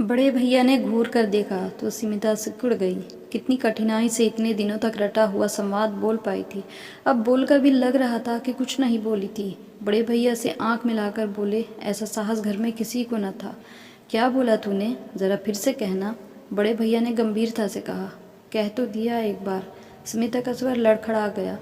बड़े भैया ने घूर कर देखा तो स्मिता सिकुड़ गई। कितनी कठिनाई से इतने दिनों तक रटा हुआ संवाद बोल पाई थी। अब बोलकर भी लग रहा था कि कुछ नहीं बोली थी। बड़े भैया से आंख मिलाकर बोले, ऐसा साहस घर में किसी को न था। क्या बोला तूने, ज़रा फिर से कहना। बड़े भैया ने गंभीरता से कहा। कह तो दिया एक बार। स्मिता का स्वर लड़खड़ा गया।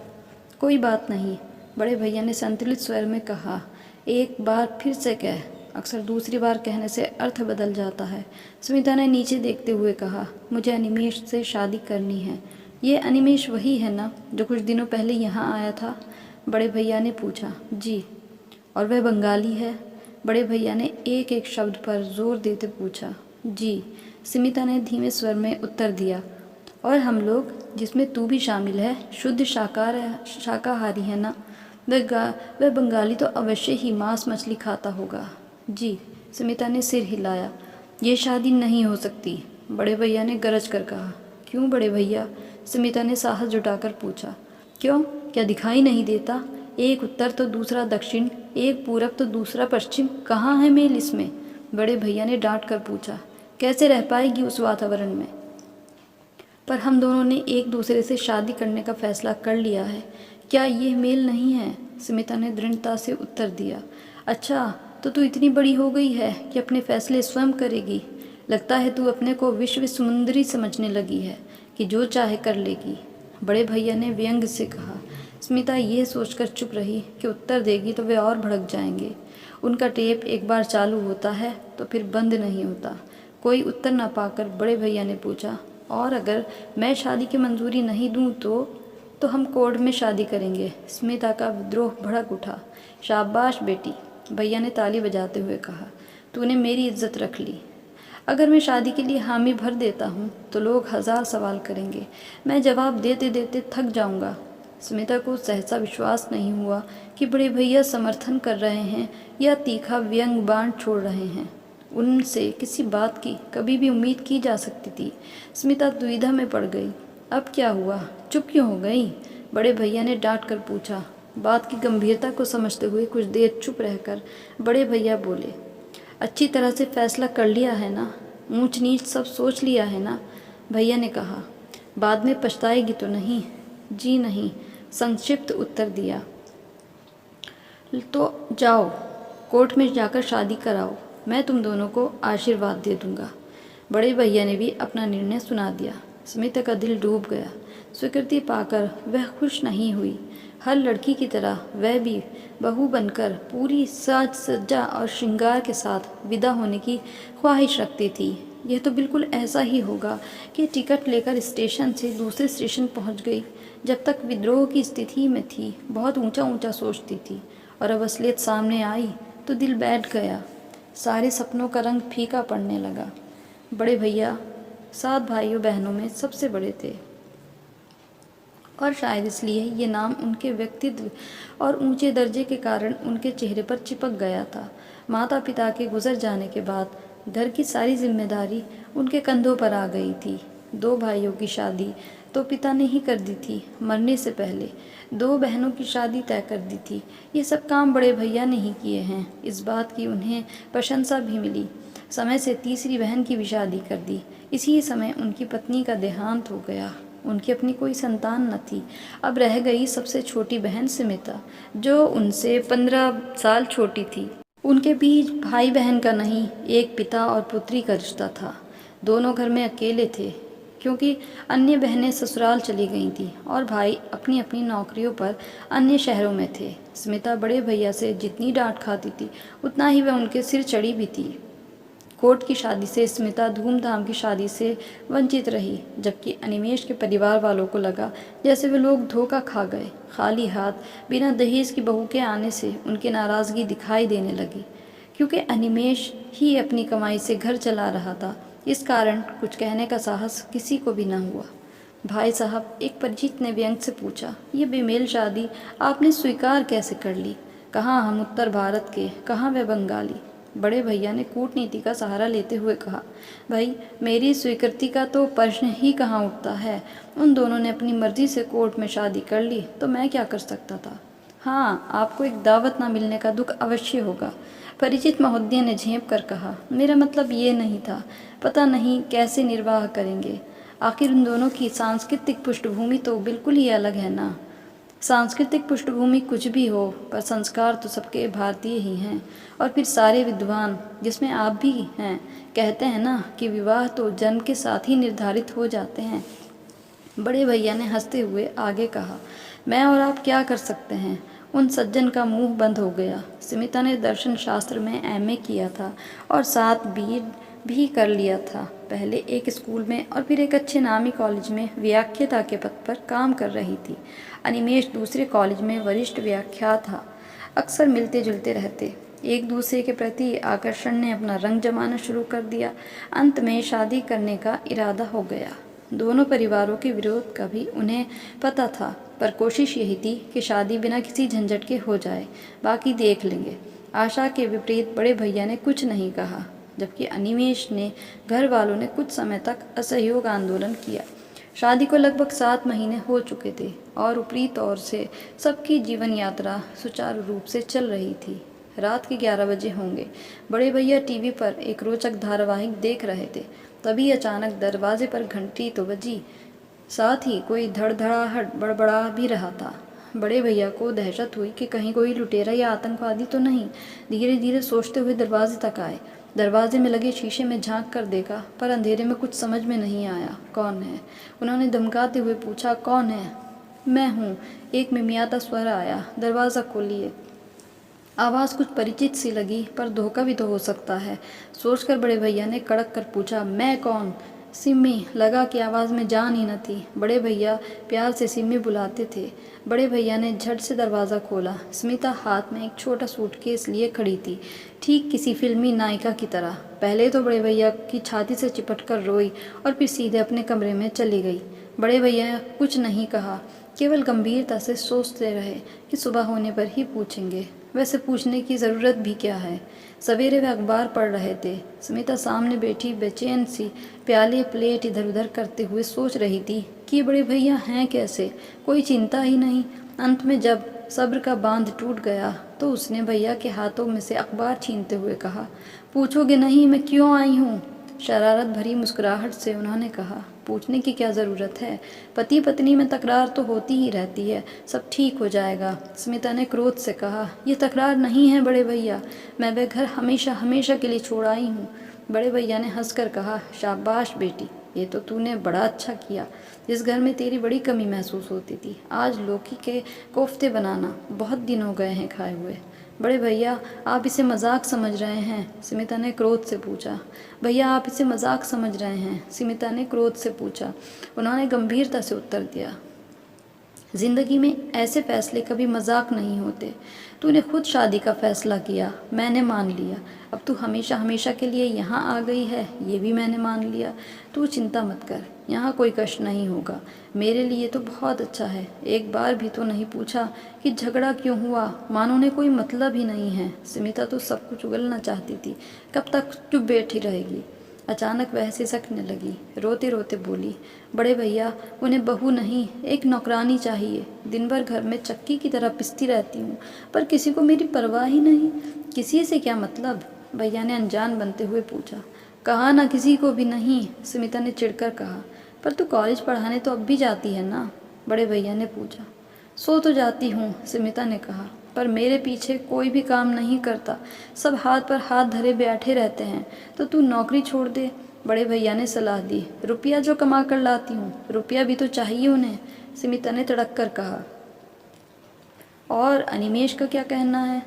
कोई बात नहीं, बड़े भैया ने संतुलित स्वर में कहा। एक बार फिर से कह, अक्सर दूसरी बार कहने से अर्थ बदल जाता है। स्मिता ने नीचे देखते हुए कहा, मुझे अनिमेष से शादी करनी है। ये अनिमेष वही है ना जो कुछ दिनों पहले यहाँ आया था? बड़े भैया ने पूछा। जी। और वह बंगाली है? बड़े भैया ने एक एक शब्द पर जोर देते पूछा। जी, स्मिता ने धीमे स्वर में उत्तर दिया। और हम लोग, जिसमें तू भी शामिल है, शुद्ध शाकाहारी है ना? वह बंगाली तो अवश्य ही मांस मछली खाता होगा। जी, स्मिता ने सिर हिलाया। ये शादी नहीं हो सकती, बड़े भैया ने गरज कर कहा। क्यों बड़े भैया? स्मिता ने साहस जुटाकर पूछा। क्यों, क्या दिखाई नहीं देता? एक उत्तर तो दूसरा दक्षिण, एक पूरब तो दूसरा पश्चिम, कहाँ है मेल इसमें? बड़े भैया ने डांट कर पूछा। कैसे रह पाएगी उस वातावरण में? पर हम दोनों ने एक दूसरे से शादी करने का फैसला कर लिया है। क्या ये मेल नहीं है? स्मिता ने दृढ़ता से उत्तर दिया। अच्छा, तो तू इतनी बड़ी हो गई है कि अपने फैसले स्वयं करेगी। लगता है तू अपने को विश्व सुंदरी समझने लगी है कि जो चाहे कर लेगी, बड़े भैया ने व्यंग से कहा। स्मिता यह सोचकर चुप रही कि उत्तर देगी तो वे और भड़क जाएंगे। उनका टेप एक बार चालू होता है तो फिर बंद नहीं होता। कोई उत्तर न पाकर बड़े भैया ने पूछा, और अगर मैं शादी की मंजूरी नहीं दूं तो हम कोर्ट में शादी करेंगे। स्मिता का विद्रोह भड़क उठा। शाबाश बेटी, भैया ने ताली बजाते हुए कहा। तूने मेरी इज्जत रख ली। अगर मैं शादी के लिए हामी भर देता हूँ तो लोग 1000 सवाल करेंगे। मैं जवाब देते देते थक जाऊँगा। स्मिता को सहसा विश्वास नहीं हुआ कि बड़े भैया समर्थन कर रहे हैं या तीखा व्यंग बाण छोड़ रहे हैं। उनसे किसी बात की कभी भी उम्मीद की जा सकती थी। स्मिता दुविधा में पड़ गई। अब क्या हुआ, चुप क्यों हो गई? बड़े भैया ने डांट कर पूछा। बात की गंभीरता को समझते हुए कुछ देर चुप रहकर बड़े भैया बोले, अच्छी तरह से फैसला कर लिया है ना? ऊंच नीच सब सोच लिया है ना? भैया ने कहा। बाद में पछताएगी तो नहीं? जी नहीं, संक्षिप्त उत्तर दिया। तो जाओ, कोर्ट में जाकर शादी कराओ, मैं तुम दोनों को आशीर्वाद दे दूंगा। बड़े भैया ने भी अपना निर्णय सुना दिया। स्मिता का दिल डूब गया। स्वीकृति पाकर वह खुश नहीं हुई। हर लड़की की तरह वह भी बहू बनकर पूरी साज सज्जा और श्रृंगार के साथ विदा होने की ख्वाहिश रखती थी। यह तो बिल्कुल ऐसा ही होगा कि टिकट लेकर स्टेशन से दूसरे स्टेशन पहुंच गई। जब तक विद्रोह की स्थिति में थी बहुत ऊंचा ऊंचा सोचती थी, और अब असलियत सामने आई तो दिल बैठ गया। सारे सपनों का रंग फीका पड़ने लगा। बड़े भैया 7 भाइयों बहनों में सबसे बड़े थे, और शायद इसलिए ये नाम उनके व्यक्तित्व और ऊंचे दर्जे के कारण उनके चेहरे पर चिपक गया था। माता पिता के गुजर जाने के बाद घर की सारी जिम्मेदारी उनके कंधों पर आ गई थी। 2 भाइयों की शादी तो पिता ने ही कर दी थी मरने से पहले। 2 बहनों की शादी तय कर दी थी। ये सब काम बड़े भैया ने ही किए हैं। इस बात की उन्हें प्रशंसा भी मिली। समय से तीसरी बहन की भी शादी कर दी। इसी समय उनकी पत्नी का देहांत हो गया। उनकी अपनी कोई संतान न थी। अब रह गई सबसे छोटी बहन स्मिता, जो उनसे 15 साल छोटी थी। उनके बीच भाई बहन का नहीं, एक पिता और पुत्री का रिश्ता था। दोनों घर में अकेले थे, क्योंकि अन्य बहनें ससुराल चली गई थीं और भाई अपनी अपनी नौकरियों पर अन्य शहरों में थे। स्मिता बड़े भैया से जितनी डांट खाती थी उतना ही वह उनके सिर चढ़ी भी थी। कोर्ट की शादी से स्मिता धूमधाम की शादी से वंचित रही, जबकि अनिमेष के परिवार वालों को लगा जैसे वे लोग धोखा खा गए। खाली हाथ बिना दहेज की बहू के आने से उनकी नाराज़गी दिखाई देने लगी, क्योंकि अनिमेष ही अपनी कमाई से घर चला रहा था। इस कारण कुछ कहने का साहस किसी को भी न हुआ। भाई साहब, एक परिचित ने व्यंग से पूछा, ये बेमेल शादी आपने स्वीकार कैसे कर ली? कहाँ हम उत्तर भारत के, कहाँ वे बंगाली? बड़े भैया ने कूटनीति का सहारा लेते हुए कहा, भाई मेरी स्वीकृति का तो प्रश्न ही कहाँ उठता है। उन दोनों ने अपनी मर्जी से कोर्ट में शादी कर ली तो मैं क्या कर सकता था? हाँ, आपको एक दावत ना मिलने का दुख अवश्य होगा। परिचित महोदय ने झेंप कर कहा। मेरा मतलब ये नहीं था। पता नहीं कैसे निर्वाह करेंगे। आखिर उन दोनों की सांस्कृतिक पृष्ठभूमि तो बिल्कुल ही अलग है ना। सांस्कृतिक पृष्ठभूमि कुछ भी हो, पर संस्कार तो सबके भारतीय ही हैं। और फिर सारे विद्वान, जिसमें आप भी हैं, कहते हैं ना कि विवाह तो जन्म के साथ ही निर्धारित हो जाते हैं। बड़े भैया ने हंसते हुए आगे कहा। मैं और आप क्या कर सकते हैं। उन सज्जन का मुंह बंद हो गया। स्मिता ने दर्शन शास्त्र में एमए किया था और साथ बीएड भी कर लिया था। पहले एक स्कूल में और फिर एक अच्छे नामी कॉलेज में व्याख्याता के पद पर काम कर रही थी। अनिमेष दूसरे कॉलेज में वरिष्ठ व्याख्या था। अक्सर मिलते जुलते रहते। एक दूसरे के प्रति आकर्षण ने अपना रंग जमाना शुरू कर दिया। अंत में शादी करने का इरादा हो गया। दोनों परिवारों के विरोध का भी उन्हें पता था, पर कोशिश यही थी कि शादी बिना किसी झंझट के हो जाए, बाकी देख लेंगे। आशा के विपरीत बड़े भैया ने कुछ नहीं कहा, जबकि अनिमेष ने घर वालों ने कुछ समय तक असहयोग आंदोलन किया। शादी को लगभग 7 महीने हो चुके थे और ऊपरी तौर से सबकी जीवन यात्रा सुचारू रूप से चल रही थी। रात के 11 बजे होंगे। बड़े भैया टीवी पर एक रोचक धारावाहिक देख रहे थे। तभी अचानक दरवाजे पर घंटी तो बजी, साथ ही कोई धड़धड़ाहट बड़बड़ा भी रहा था। बड़े भैया को दहशत हुई कि कहीं कोई लुटेरा या आतंकवादी तो नहीं। धीरे धीरे सोचते हुए दरवाजे तक आए। दरवाजे में लगे शीशे में झांक कर देखा, पर अंधेरे में कुछ समझ में नहीं आया। कौन है? उन्होंने धमकाते हुए पूछा। कौन है? मैं हूँ, एक मिमियाता स्वर आया। दरवाज़ा खोलिए। आवाज़ कुछ परिचित सी लगी, पर धोखा भी तो हो सकता है, सोचकर बड़े भैया ने कड़क कर पूछा। मैं कौन? सिम्मी। लगा कि आवाज़ में जान ही न थी। बड़े भैया प्यार से सिम्मी बुलाते थे। बड़े भैया ने झट से दरवाज़ा खोला। स्मिता हाथ में एक छोटा सूटकेस लिए खड़ी थी, ठीक किसी फिल्मी नायिका की तरह। पहले तो बड़े भैया की छाती से चिपट कर रोई और फिर सीधे अपने कमरे में चली गई। बड़े भैया कुछ नहीं कहा, केवल गंभीरता से सोचते रहे कि सुबह होने पर ही पूछेंगे। वैसे पूछने की ज़रूरत भी क्या है। सवेरे वे अखबार पढ़ रहे थे। स्मिता सामने बैठी बेचैन सी प्याले प्लेट इधर उधर करते हुए सोच रही थी कि बड़े भैया हैं कैसे, कोई चिंता ही नहीं। अंत में जब सब्र का बांध टूट गया तो उसने भैया के हाथों में से अखबार छीनते हुए कहा। पूछोगे नहीं मैं क्यों आई हूँ? शरारत भरी मुस्कुराहट से उन्होंने कहा। पूछने की क्या ज़रूरत है, पति पत्नी में तकरार तो होती ही रहती है, सब ठीक हो जाएगा। स्मिता ने क्रोध से कहा। ये तकरार नहीं है बड़े भैया, मैं वह घर हमेशा हमेशा के लिए छोड़ आई हूँ। बड़े भैया ने हंसकर कहा। शाबाश बेटी, ये तो तूने बड़ा अच्छा किया। जिस घर में तेरी बड़ी कमी महसूस होती थी, आज लौकी के कोफ्ते बनाना, बहुत दिन हो गए हैं खाए हुए। बड़े भैया आप इसे मजाक समझ रहे हैं? स्मिता ने क्रोध से पूछा। भैया आप इसे मजाक समझ रहे हैं? स्मिता ने क्रोध से पूछा। उन्होंने गंभीरता से उत्तर दिया। ज़िंदगी में ऐसे फैसले कभी मजाक नहीं होते। तूने खुद शादी का फैसला किया, मैंने मान लिया। अब तू हमेशा हमेशा के लिए यहाँ आ गई है, ये भी मैंने मान लिया। तू चिंता मत कर, यहाँ कोई कष्ट नहीं होगा। मेरे लिए तो बहुत अच्छा है। एक बार भी तो नहीं पूछा कि झगड़ा क्यों हुआ, मानो ने कोई मतलब ही नहीं है। स्मिता तो सब कुछ उगलना चाहती थी। कब तक चुप बैठी रहेगी? अचानक वह सिसकने लगी, रोते रोते बोली। बड़े भैया उन्हें बहू नहीं, एक नौकरानी चाहिए। दिन भर घर में चक्की की तरह पिसती रहती हूँ, पर किसी को मेरी परवाह ही नहीं। किसी से क्या मतलब? भैया ने अनजान बनते हुए पूछा। कहा ना किसी को भी नहीं, स्मिता ने चिढ़कर कहा। पर तू कॉलेज पढ़ाने तो अब भी जाती है ना? बड़े भैया ने पूछा। सो तो जाती हूँ, स्मिता ने कहा, पर मेरे पीछे कोई भी काम नहीं करता, सब हाथ पर हाथ धरे बैठे रहते हैं। तो तू नौकरी छोड़ दे, बड़े भैया ने सलाह दी। रुपया जो कमा कर लाती हूँ, रुपया भी तो चाहिए उन्हें, स्मिता ने तड़क कर कहा। और अनिमेष का क्या कहना है?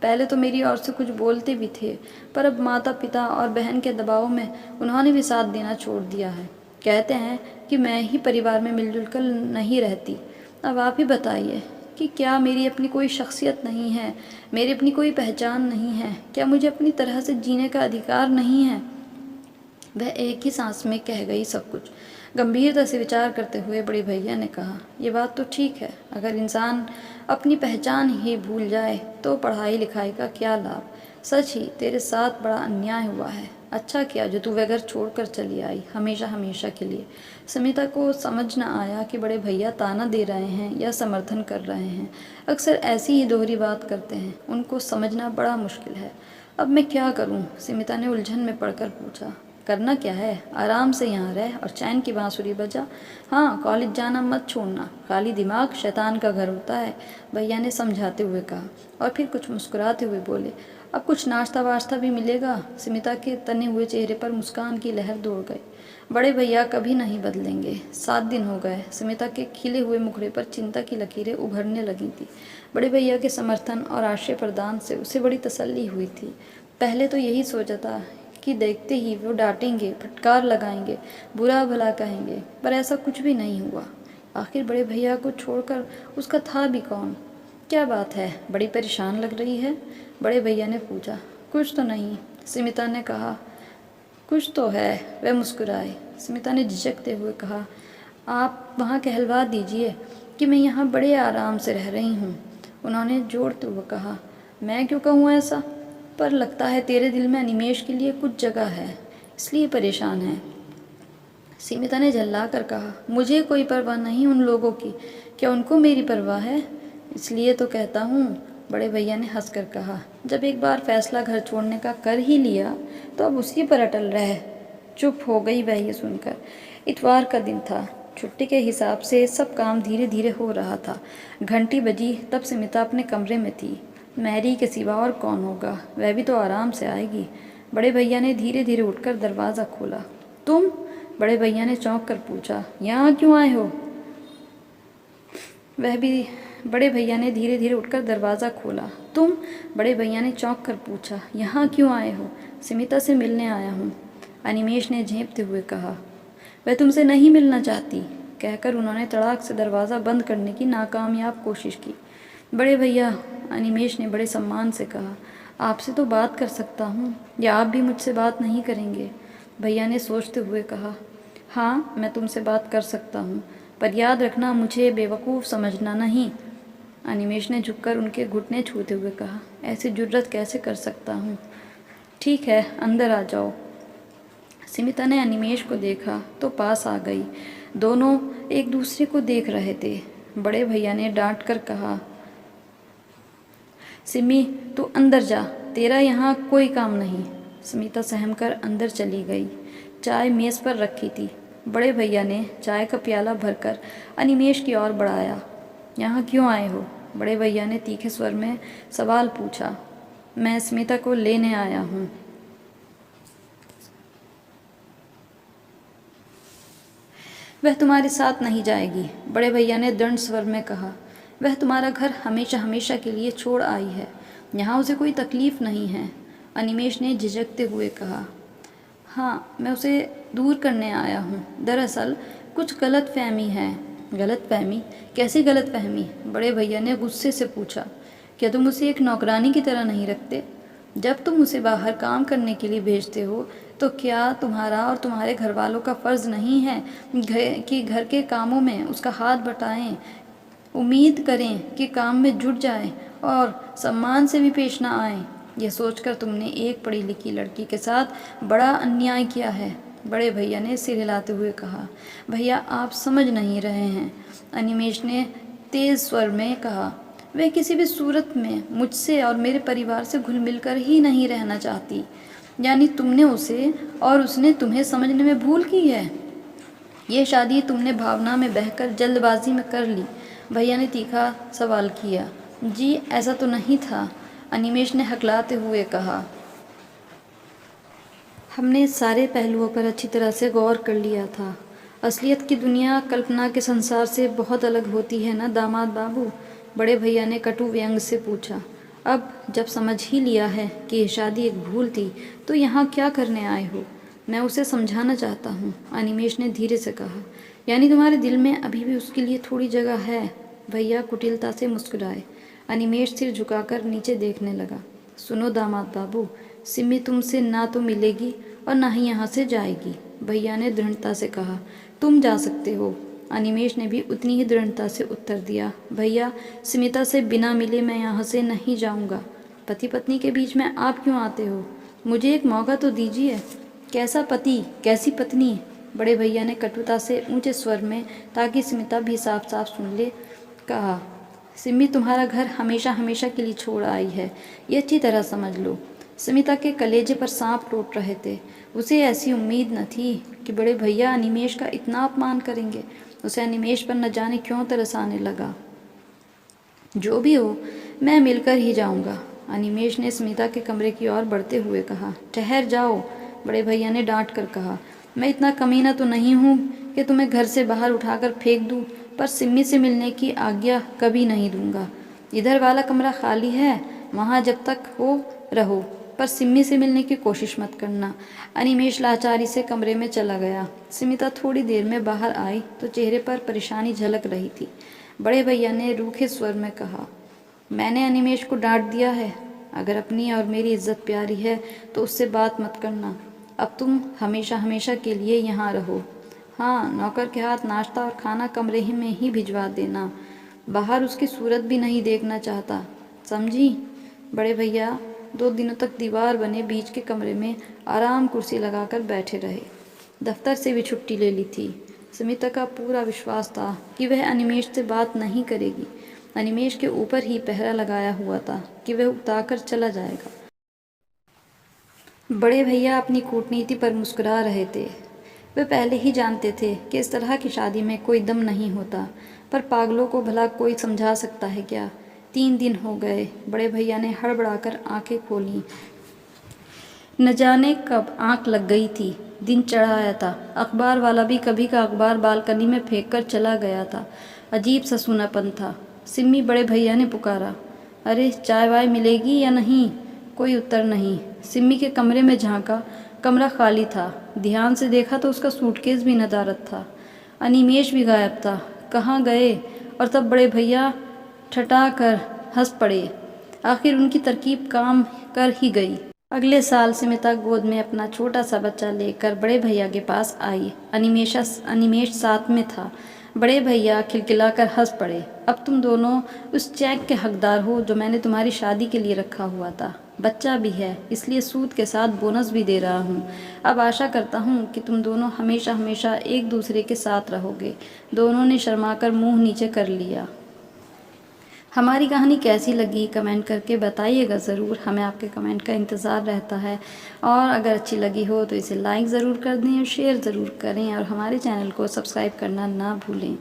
पहले तो मेरी ओर से कुछ बोलते भी थे, पर अब माता पिता और बहन के दबाव में उन्होंने भी साथ देना छोड़ दिया है। कहते हैं कि मैं ही परिवार में मिलजुल कर नहीं रहती। अब आप ही बताइए कि क्या मेरी अपनी कोई शख्सियत नहीं है, मेरी अपनी कोई पहचान नहीं है? क्या मुझे अपनी तरह से जीने का अधिकार नहीं है? वह एक ही सांस में कह गई सब कुछ। गंभीरता से विचार करते हुए बड़े भैया ने कहा। ये बात तो ठीक है, अगर इंसान अपनी पहचान ही भूल जाए तो पढ़ाई लिखाई का क्या लाभ। सच ही तेरे साथ बड़ा अन्याय हुआ है। अच्छा किया जो तू वह घर छोड़कर चली आई, हमेशा हमेशा के लिए। स्मिता को समझ न आया कि बड़े भैया ताना दे रहे हैं या समर्थन कर रहे हैं। अक्सर ऐसी ही दोहरी बात करते हैं, उनको समझना बड़ा मुश्किल है। अब मैं क्या करूं? स्मिता ने उलझन में पड़कर पूछा। करना क्या है? आराम से यहाँ रह और चैन की बांसुरी बजा। हाँ, कॉलेज जाना मत छोड़ना, खाली दिमाग शैतान का घर होता है, भैया ने समझाते हुए कहा। और फिर कुछ मुस्कुराते हुए बोले, अब कुछ नाश्ता वाश्ता भी मिलेगा? स्मिता के तने हुए चेहरे पर मुस्कान की लहर दौड़ गई। बड़े भैया कभी नहीं बदलेंगे। 7 दिन हो गए। स्मिता के खिले हुए मुखड़े पर चिंता की लकीरें उभरने लगी थी। बड़े भैया के समर्थन और आश्रय प्रदान से उसे बड़ी तसल्ली हुई थी। पहले तो यही सोचा था कि देखते ही वो डांटेंगे, फटकार लगाएंगे, बुरा भला कहेंगे, पर ऐसा कुछ भी नहीं हुआ। आखिर बड़े भैया को छोड़कर उसका था भी कौन? क्या बात है, बड़ी परेशान लग रही है? बड़े भैया ने पूछा। कुछ तो नहीं, स्मिता ने कहा। कुछ तो है, वह मुस्कुराए। स्मिता ने झिझकते हुए कहा, आप वहाँ कहलवा दीजिए कि मैं यहाँ बड़े आराम से रह रही हूँ। उन्होंने जोड़ते हुए कहा, मैं क्यों कहूँ ऐसा? पर लगता है तेरे दिल में अनिमेष के लिए कुछ जगह है, इसलिए परेशान है। स्मिता ने झल्ला कर कहा, मुझे कोई परवाह नहीं उन लोगों की, क्या उनको मेरी परवाह है? इसलिए तो कहता हूँ। बड़े भैया ने हंसकर कहा, जब एक बार फैसला घर छोड़ने का कर ही लिया तो अब उसी पर अटल रह। चुप हो गई वह ये सुनकर। इतवार का दिन था। छुट्टी के हिसाब से सब काम धीरे धीरे हो रहा था। घंटी बजी तब स्मिता अपने कमरे में थी। मैरी के सिवा और कौन होगा, वह भी तो आराम से आएगी। बड़े भैया ने धीरे धीरे उठकर दरवाज़ा खोला। तुम? बड़े भैया ने चौंक कर पूछा, यहाँ क्यों आए हो? वह भी बड़े भैया ने धीरे धीरे उठकर दरवाज़ा खोला। तुम? बड़े भैया ने चौंक कर पूछा, यहाँ क्यों आए हो? स्मिता से मिलने आया हूँ, अनिमेष ने झेंपते हुए कहा। वह तुमसे नहीं मिलना चाहती, कहकर उन्होंने तड़ाक से दरवाज़ा बंद करने की नाकामयाब कोशिश की। बड़े भैया, अनिमेष ने बड़े सम्मान से कहा, आपसे तो बात कर सकता हूँ, या आप भी मुझसे बात नहीं करेंगे? भैया ने सोचते हुए कहा, हाँ, मैं तुमसे बात कर सकता हूँ, पर याद रखना मुझे बेवकूफ़ समझना नहीं। अनिमेष ने झुककर उनके घुटने छूते हुए कहा, ऐसी जुर्रत कैसे कर सकता हूँ? ठीक है, अंदर आ जाओ। स्मिता ने अनिमेष को देखा तो पास आ गई। दोनों एक दूसरे को देख रहे थे। बड़े भैया ने डांट कर कहा, सिमी, तू अंदर जा, तेरा यहाँ कोई काम नहीं। स्मिता सहमकर अंदर चली गई। चाय मेज़ पर रखी थी। बड़े भैया ने चाय का प्याला भरकर अनिमेष की ओर बढ़ाया। यहाँ क्यों आए हो? बड़े भैया ने तीखे स्वर में सवाल पूछा। मैं स्मिता को लेने आया हूँ। वह तुम्हारे साथ नहीं जाएगी, बड़े भैया ने दृढ़ स्वर में कहा। वह तुम्हारा घर हमेशा हमेशा के लिए छोड़ आई है, यहाँ उसे कोई तकलीफ़ नहीं है। अनिमेष ने झिझकते हुए कहा। हाँ, मैं उसे दूर करने आया हूँ। दरअसल कुछ गलत फहमी है। गलत फहमी? कैसी गलत फहमी? बड़े भैया ने गुस्से से पूछा। क्या तुम उसे एक नौकरानी की तरह नहीं रखते? जब तुम उसे बाहर काम करने के लिए भेजते हो तो क्या तुम्हारा और तुम्हारे घर वालों का फ़र्ज़ नहीं है कि घर के कामों में उसका हाथ बटाएं, उम्मीद करें कि काम में जुट जाए और सम्मान से भी पेश ना आए? यह सोचकर तुमने एक पढ़ी लिखी लड़की के साथ बड़ा अन्याय किया है। बड़े भैया ने सिर हिलाते हुए कहा। भैया, आप समझ नहीं रहे हैं, अनिमेष ने तेज़ स्वर में कहा। वह किसी भी सूरत में मुझसे और मेरे परिवार से घुल मिलकर ही नहीं रहना चाहती। यानी तुमने उसे और उसने तुम्हें समझने में भूल की है। यह शादी तुमने भावना में बहकर जल्दबाजी में कर ली। भैया ने तीखा सवाल किया। जी, ऐसा तो नहीं था, अनिमेष ने हकलाते हुए कहा। हमने सारे पहलुओं पर अच्छी तरह से गौर कर लिया था। असलियत की दुनिया कल्पना के संसार से बहुत अलग होती है ना दामाद बाबू? बड़े भैया ने कटु व्यंग से पूछा। अब जब समझ ही लिया है कि यह शादी एक भूल थी तो यहाँ क्या करने आए हो? मैं उसे समझाना चाहता हूँ, अनिमेष ने धीरे से कहा। यानी तुम्हारे दिल में अभी भी उसके लिए थोड़ी जगह है? भैया कुटिलता से मुस्कुराए। अनिमेष सिर झुकाकर नीचे देखने लगा। सुनो दामाद बाबू, सिमी तुमसे ना तो मिलेगी और ना ही यहाँ से जाएगी, भैया ने दृढ़ता से कहा। तुम जा सकते हो, अनिमेष ने भी उतनी ही दृढ़ता से उत्तर दिया। भैया, स्मिता से बिना मिले मैं यहाँ से नहीं जाऊँगा। पति पत्नी के बीच में आप क्यों आते हो? मुझे एक मौका तो दीजिए। कैसा पति, कैसी पत्नी? बड़े भैया ने कटुता से ऊंचे स्वर में, ताकि स्मिता भी साफ साफ सुन ले, कहा। सिम्मी तुम्हारा घर हमेशा हमेशा के लिए छोड़ आई है, ये अच्छी तरह समझ लो। स्मिता के कलेजे पर सांप लौट रहे थे। उसे ऐसी उम्मीद न थी कि बड़े भैया अनिमेष का इतना अपमान करेंगे। उसे अनिमेष पर न जाने क्यों तरस आने लगा। जो भी हो, मैं मिलकर ही जाऊंगा, अनिमेष ने स्मिता के कमरे की ओर बढ़ते हुए कहा। ठहर जाओ, बड़े भैया ने डांट कर कहा। मैं इतना कमीना तो नहीं हूँ कि तुम्हें घर से बाहर उठाकर फेंक दूँ, पर सिम्मी से मिलने की आज्ञा कभी नहीं दूंगा। इधर वाला कमरा खाली है, वहाँ जब तक हो रहो, पर सिम्मी से मिलने की कोशिश मत करना। अनिमेष लाचारी से कमरे में चला गया। स्मिता थोड़ी देर में बाहर आई तो चेहरे पर परेशानी झलक रही थी। बड़े भैया ने रूखे स्वर में कहा, मैंने अनिमेष को डांट दिया है। अगर अपनी और मेरी इज्जत प्यारी है तो उससे बात मत करना। अब तुम हमेशा हमेशा के लिए यहाँ रहो। हाँ, नौकर के हाथ नाश्ता और खाना कमरे ही में ही भिजवा देना। बाहर उसकी सूरत भी नहीं देखना चाहता, समझी? बड़े भैया 2 दिनों तक दीवार बने बीच के कमरे में आराम कुर्सी लगाकर बैठे रहे। दफ्तर से भी छुट्टी ले ली थी। स्मिता का पूरा विश्वास था कि वह अनिमेष से बात नहीं करेगी। अनिमेष के ऊपर ही पहरा लगाया हुआ था कि वह उतार चला जाएगा। बड़े भैया अपनी कूटनीति पर मुस्कुरा रहे थे। वे पहले ही जानते थे कि इस तरह की शादी में कोई दम नहीं होता, पर पागलों को भला कोई समझा सकता है क्या? 3 दिन हो गए। बड़े भैया ने हड़बड़ाकर आंखें खोलीं। न जाने कब आंख लग गई थी। दिन चढ़ आया था। अखबार वाला भी कभी का अखबार बालकनी में फेंक कर चला गया था। अजीब सा सूनापन था। सिम्मी, बड़े भैया ने पुकारा। अरे, चाय वाय मिलेगी या नहीं? कोई उत्तर नहीं। सिम्मी के कमरे में झांका, कमरा खाली था। ध्यान से देखा तो उसका सूटकेस भी नदारद था। अनिमेष भी गायब था। कहाँ गए? और तब बड़े भैया ठटा कर हंस पड़े। आखिर उनकी तरकीब काम कर ही गई। अगले साल स्मिता गोद में अपना छोटा सा बच्चा लेकर बड़े भैया के पास आई। अनिमेष साथ में था। बड़े भैया खिलखिलाकर हंस पड़े। अब तुम दोनों उस चेक के हकदार हो जो मैंने तुम्हारी शादी के लिए रखा हुआ था। बच्चा भी है, इसलिए सूद के साथ बोनस भी दे रहा हूँ। अब आशा करता हूँ कि तुम दोनों हमेशा हमेशा एक दूसरे के साथ रहोगे। दोनों ने शर्माकर मुंह नीचे कर लिया। हमारी कहानी कैसी लगी कमेंट करके बताइएगा ज़रूर। हमें आपके कमेंट का इंतज़ार रहता है। और अगर अच्छी लगी हो तो इसे लाइक ज़रूर कर दें और शेयर ज़रूर करें, और हमारे चैनल को सब्सक्राइब करना ना भूलें।